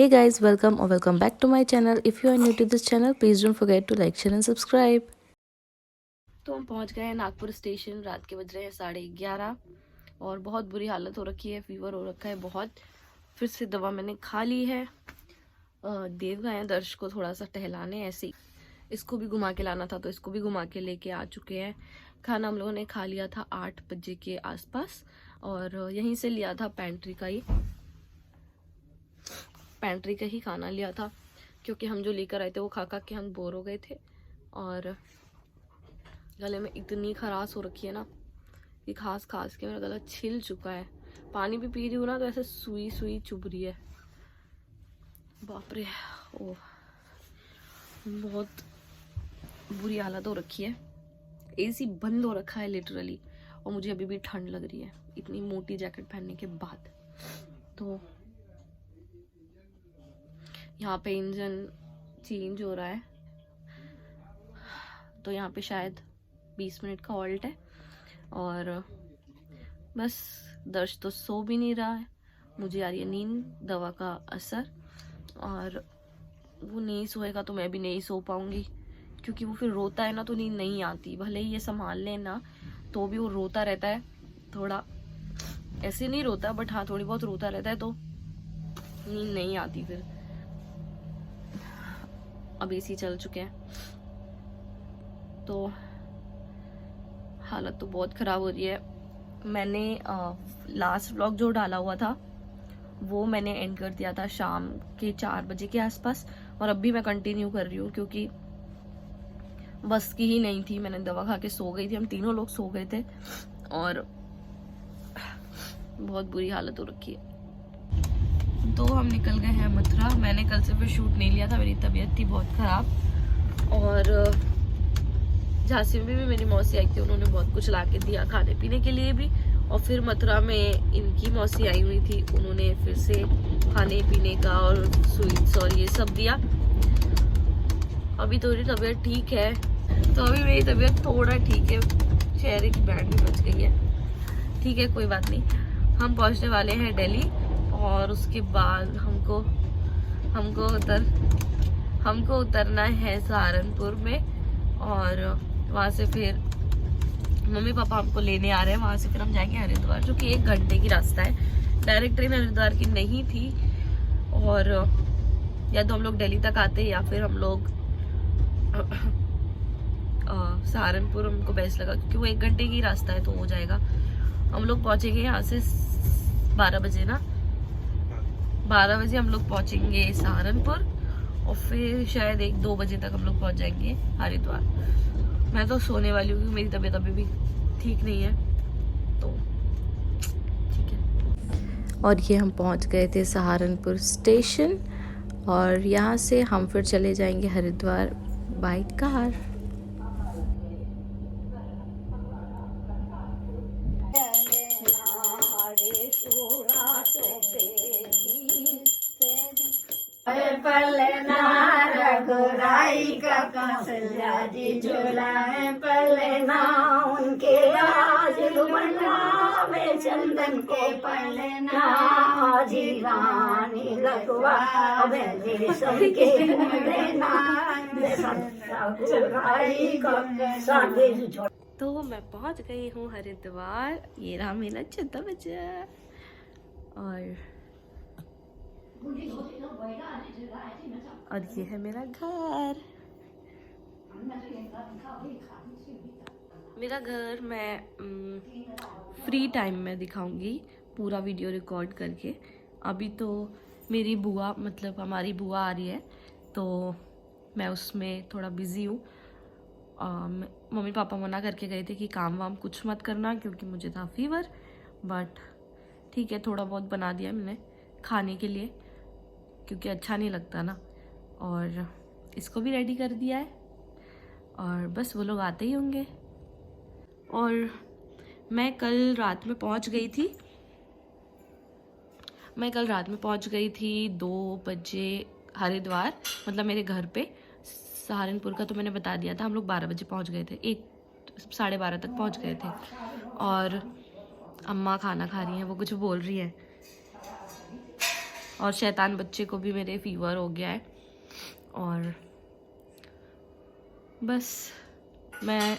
Hey guys, welcome or welcome back to my channel. If you are new to this channel, please don't forget to like, share and subscribe. तो हम पहुंच गए हैं Nagpur station. रात के बज रहे हैं 11:30 और बहुत बुरी हालत हो रखी है, फीवर हो रखा है बहुत। फिर से दवा मैंने खा ली है। देव गए हैं दर्श को थोड़ा सा टहलाने, ऐसे ही इसको भी घुमा के लाना था तो इसको भी घुमा के लेके आ चुके हैं। खाना हम लोगों ने खा लिया था 8 बजे के आसपास और यहीं से लिया था पेंट्री का ही खाना लिया था, क्योंकि हम जो लेकर आए थे वो खा खा के हम बोर हो गए थे और गले में इतनी खराश हो रखी है ना कि खास के मेरा गला छिल चुका है। पानी भी पी रही हूँ ना तो ऐसे सुई सुई चुभ रही है। बाप रे, ओ बहुत बुरी हालत हो रखी है। एसी बंद हो रखा है लिटरली और मुझे अभी भी ठंड लग रही है इतनी मोटी जैकेट पहनने के बाद। तो यहाँ पे इंजन चेंज हो रहा है तो यहाँ पे शायद 20 मिनट का हॉल्ट है और बस दर्श तो सो भी नहीं रहा है। मुझे आ रही है नींद, दवा का असर, और वो नहीं सोएगा तो मैं भी नहीं सो पाऊंगी, क्योंकि वो फिर रोता है ना तो नींद नहीं आती। भले ही ये संभाल लेना तो भी वो रोता रहता है, थोड़ा ऐसे नहीं रोता बट हाँ थोड़ी बहुत रोता रहता है तो नींद नहीं आती फिर। अब एसी चल चुके हैं तो हालत तो बहुत ख़राब हो रही है। मैंने लास्ट व्लॉग जो डाला हुआ था वो मैंने एंड कर दिया था शाम के 4 बजे के आसपास और अब भी मैं कंटिन्यू कर रही हूँ क्योंकि बस की ही नहीं थी। मैंने दवा खा के सो गई थी, हम तीनों लोग सो गए थे और बहुत बुरी हालत हो रखी है। तो हम निकल गए हैं मथुरा। मैंने कल से फिर शूट नहीं लिया था, मेरी तबीयत थी बहुत ख़राब और झांसी में भी मेरी मौसी आई थी, उन्होंने बहुत कुछ ला के दिया खाने पीने के लिए भी। और फिर मथुरा में इनकी मौसी आई हुई थी, उन्होंने फिर से खाने पीने का और स्वीट्स और ये सब दिया। अभी थोड़ी तबीयत ठीक है, तो अभी मेरी तबीयत थोड़ा ठीक है। चेहरे की बैंड भी बच गई है, ठीक है कोई बात नहीं। हम पहुंचने वाले हैं दिल्ली और उसके बाद हमको उतरना है सहारनपुर में और वहाँ से फिर मम्मी पापा हमको लेने आ रहे हैं। वहाँ से फिर हम जाएंगे हरिद्वार, जो कि 1 घंटे की रास्ता है। डायरेक्ट ट्रेन हरिद्वार की नहीं थी और या तो हम लोग दिल्ली तक आते या फिर हम लोग सहारनपुर हमको बेस्ट लगा, क्योंकि वो 1 घंटे की रास्ता है तो हो जाएगा। हम लोग पहुँचेंगे यहाँ से 12 बजे ना, 12 बजे हम लोग पहुँचेंगे सहारनपुर और फिर शायद 1-2 बजे तक हम लोग पहुँच जाएंगे हरिद्वार। मैं तो सोने वाली हूँ क्योंकि मेरी तबीयत अभी भी ठीक नहीं है, तो ठीक है। और ये हम पहुँच गए थे सहारनपुर स्टेशन और यहाँ से हम फिर चले जाएंगे हरिद्वार बाय कार। रघुराई का कौशल्या जी झूलाए पलना उनके राज दुमना में चंदन के पलना जी रानी लगवा सबके देना। तो मैं पहुंच गई हूँ हरिद्वार। ये रहा मेरा छोटा बच्चा और ये है मेरा घर। मेरा घर मैं फ्री टाइम में दिखाऊंगी पूरा वीडियो रिकॉर्ड करके। अभी तो मेरी बुआ मतलब हमारी बुआ आ रही है तो मैं उसमें थोड़ा बिज़ी हूँ। मम्मी पापा मना करके गए थे कि काम वाम कुछ मत करना क्योंकि मुझे था फीवर, बट ठीक है थोड़ा बहुत बना दिया मैंने खाने के लिए क्योंकि अच्छा नहीं लगता ना। और इसको भी रेडी कर दिया है और बस वो लोग आते ही होंगे। और मैं कल रात में पहुंच गई थी 2 बजे हरिद्वार, मतलब मेरे घर पे। सहारनपुर का तो मैंने बता दिया था, हम लोग 12 बजे पहुंच गए थे, 1-12:30 तक पहुंच गए थे। और अम्मा खाना खा रही हैं, वो कुछ बोल रही है। और शैतान बच्चे को भी मेरे फीवर हो गया है। और बस मैं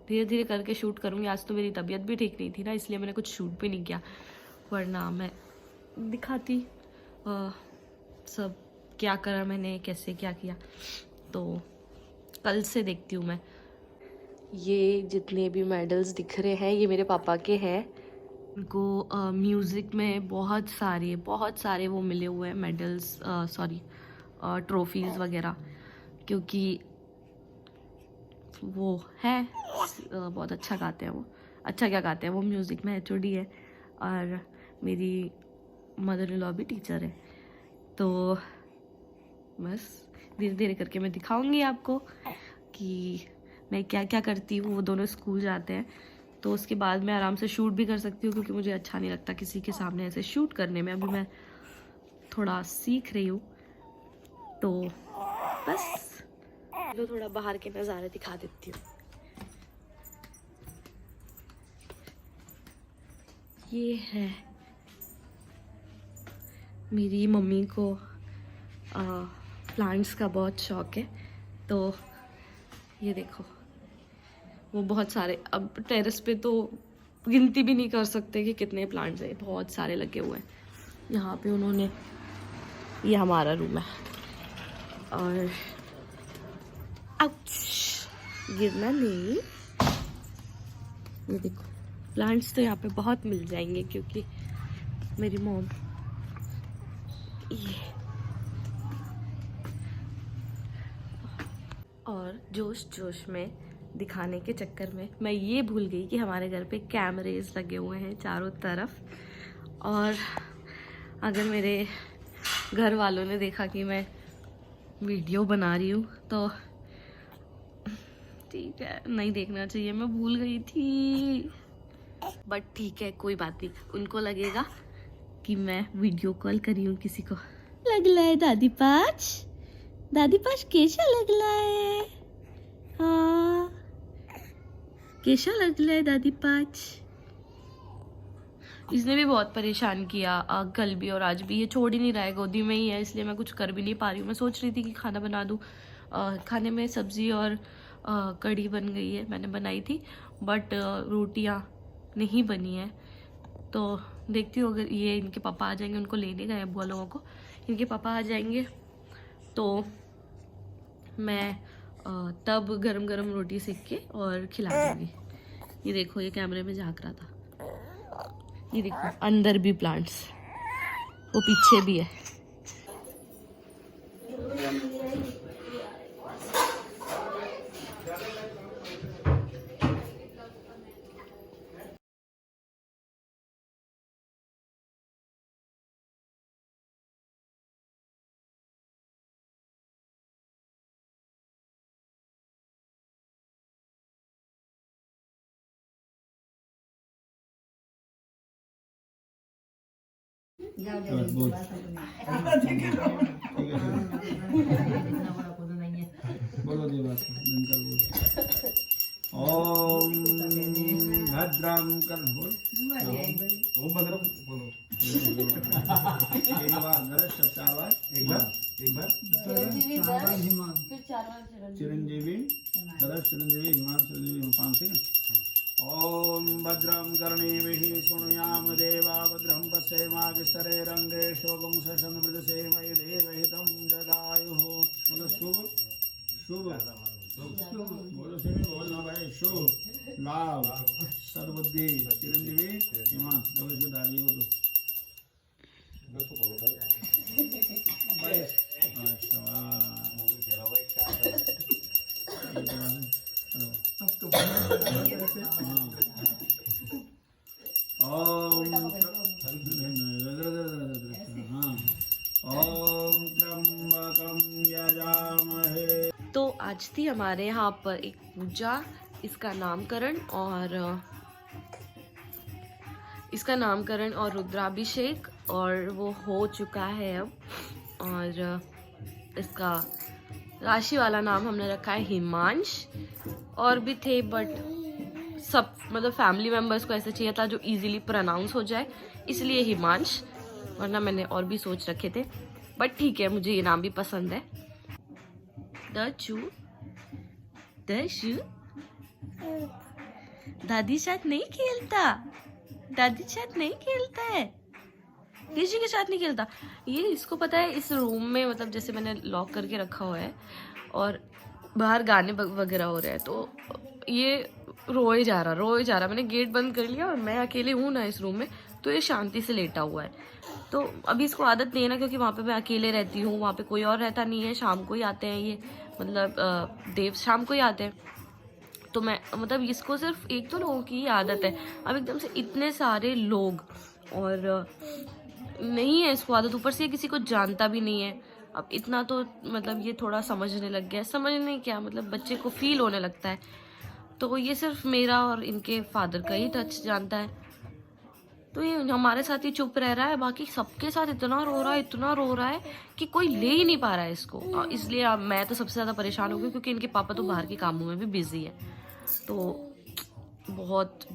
धीरे धीरे करके शूट करूँगी। आज तो मेरी तबीयत भी ठीक नहीं थी ना, इसलिए मैंने कुछ शूट भी नहीं किया, वरना मैं दिखाती सब क्या करा मैंने, कैसे क्या किया। तो कल से देखती हूँ मैं। ये जितने भी मेडल्स दिख रहे हैं ये मेरे पापा के हैं। उनको म्यूज़िक में बहुत सारे वो मिले हुए हैं मेडल्स, सॉरी ट्रॉफीज़ वगैरह, क्योंकि वो है बहुत अच्छा गाते हैं वो। अच्छा क्या गाते हैं वो, म्यूज़िक में HOD है और मेरी मदर इन लॉ भी टीचर है। तो बस धीरे धीरे करके मैं दिखाऊंगी आपको कि मैं क्या क्या करती हूँ। वो दोनों स्कूल जाते हैं तो उसके बाद मैं आराम से शूट भी कर सकती हूँ, क्योंकि मुझे अच्छा नहीं लगता किसी के सामने ऐसे शूट करने में। अभी मैं थोड़ा सीख रही हूँ, तो बस तो थोड़ा बाहर के नज़ारे दिखा देती हूँ। ये है, मेरी मम्मी को प्लांट्स का बहुत शौक है, तो ये देखो वो बहुत सारे, अब टेरेस पे तो गिनती भी नहीं कर सकते कि कितने प्लांट्स हैं, बहुत सारे लगे हुए हैं। यहाँ पे उन्होंने, ये हमारा रूम है और आउच, गिरना नहीं। ये देखो प्लांट्स तो यहाँ पे बहुत मिल जाएंगे, क्योंकि मेरी मॉम ये, और जोश जोश में दिखाने के चक्कर में मैं ये भूल गई कि हमारे घर पे कैमरेज लगे हुए हैं चारों तरफ। और अगर मेरे घर वालों ने देखा कि मैं वीडियो बना रही हूँ तो ठीक है, नहीं देखना चाहिए, मैं भूल गई थी। बट ठीक है, कोई बात नहीं, उनको लगेगा कि मैं वीडियो कॉल करी हूँ किसी को। लग रहा है दादी पाच कैसा लग रहा है? हाँ कैसा लग रहा है दादी पाच? इसने भी बहुत परेशान किया कल भी और आज भी। ये छोड़ ही नहीं रहा है, गोदी में ही है, इसलिए मैं कुछ कर भी नहीं पा रही हूँ। मैं सोच रही थी कि खाना बना दूँ, खाने में सब्ज़ी और कढ़ी बन गई है, मैंने बनाई थी, बट रोटियाँ नहीं बनी है। तो देखती हूँ, अगर ये इनके पापा आ जाएंगे, उनको लेने गए बुआ लोगों को, इनके पापा आ जाएंगे तो मैं तब गरम गरम रोटी सेक के और खिला दूँगी। ये देखो, ये कैमरे में झांक रहा था, ये देखो अंदर भी प्लांट्स, वो पीछे भी है। बोल बोलो देवास निकल बोल। ओम भद्रम कर बोल, ओम भद्रम बोलो। एक बार नरेश, 4 बार, एक बार चिरंजीवी नरेश, चिरंजीवी हिमांशु, चिरंजीवी 5 ठीक है। ओम भद्रं कर्णेभिः शृणुयाम देवा, भद्रं पश्येमाक्षरे रंगे शोभं शशंमृतसेमहि देवहितं जदायुः। बोलो शुभ शुभ बोलो सेमी, बोल ना भाई, शुभ लाभ सद्बुद्धि चिरंजीवी हिमांश, तो दादी को तो आज थी हमारे यहाँ पर एक पूजा, इसका नामकरण और रुद्राभिषेक, और वो हो चुका है अब। और इसका राशि वाला नाम हमने रखा है हिमांश। और भी थे, बट सब मतलब फैमिली मेम्बर्स को ऐसा चाहिए था जो इजीली प्रोनाउंस हो जाए, इसलिए हिमांश। वरना मैंने और भी सोच रखे थे, बट ठीक है, मुझे ये नाम भी पसंद है। दशु दशु दादी साथ नहीं खेलता, दादी साथ नहीं खेलता है, किसी के साथ नहीं खेलता। ये इसको पता है, इस रूम में मतलब जैसे मैंने लॉक करके रखा हुआ है और बाहर गाने वगैरह हो रहे हैं, तो ये रोए जा रहा। मैंने गेट बंद कर लिया और मैं अकेले हूँ ना इस रूम में, तो ये शांति से लेटा हुआ है। तो अभी इसको आदत नहीं है ना, क्योंकि वहाँ पे मैं अकेले रहती हूँ, वहाँ पे कोई और रहता नहीं है, शाम को ही आते हैं ये, मतलब देव शाम को ही आते हैं। तो मैं मतलब इसको सिर्फ 1-2 लोगों की आदत है, अब एकदम से इतने सारे लोग और नहीं है इसको आदत, ऊपर से किसी को जानता भी नहीं है। अब इतना तो मतलब ये थोड़ा समझने लग गया, समझने क्या मतलब बच्चे को फील होने लगता है। तो ये सिर्फ मेरा और इनके फादर का ही टच जानता है, तो ये हमारे साथ ही चुप रह रहा है, बाकी सबके साथ इतना रो रहा है कि कोई ले ही नहीं पा रहा है इसको। इसलिए अब मैं तो सबसे ज़्यादा परेशान हो गई, क्योंकि इनके पापा तो बाहर के कामों में भी बिजी है। तो बहुत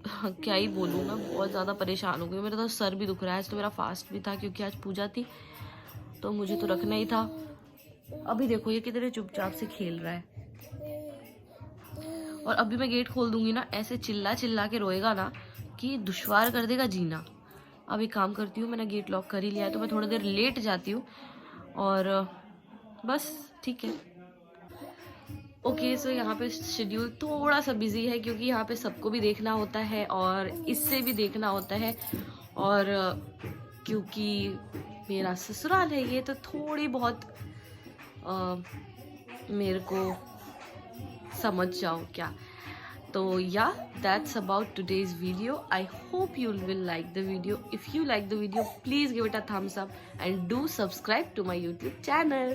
क्या ही बोलूँ ना, बहुत ज़्यादा परेशान हो गई। मेरा तो सर भी दुख रहा है, आज तो मेरा फास्ट भी था क्योंकि आज पूजा थी, तो मुझे तो रखना ही था। अभी देखो ये कितने चुपचाप से खेल रहा है, और अभी मैं गेट खोल दूंगी ना, ऐसे चिल्ला के रोएगा ना कि दुश्वार कर देगा जीना। अब एक काम करती हूँ, मैंने गेट लॉक कर ही लिया है, तो मैं थोड़ी देर लेट जाती हूँ और बस ठीक है। ओके सो यहाँ पे शेड्यूल थोड़ा सा बिजी है, क्योंकि यहाँ पे सबको भी देखना होता है और इससे भी देखना होता है, और क्योंकि मेरा ससुराल है ये, तो थोड़ी बहुत मेरे को समझ जाओ क्या। तो या that's about today's video. I hope you will like the video. If you like the video, please give it a thumbs up and do subscribe to my YouTube channel.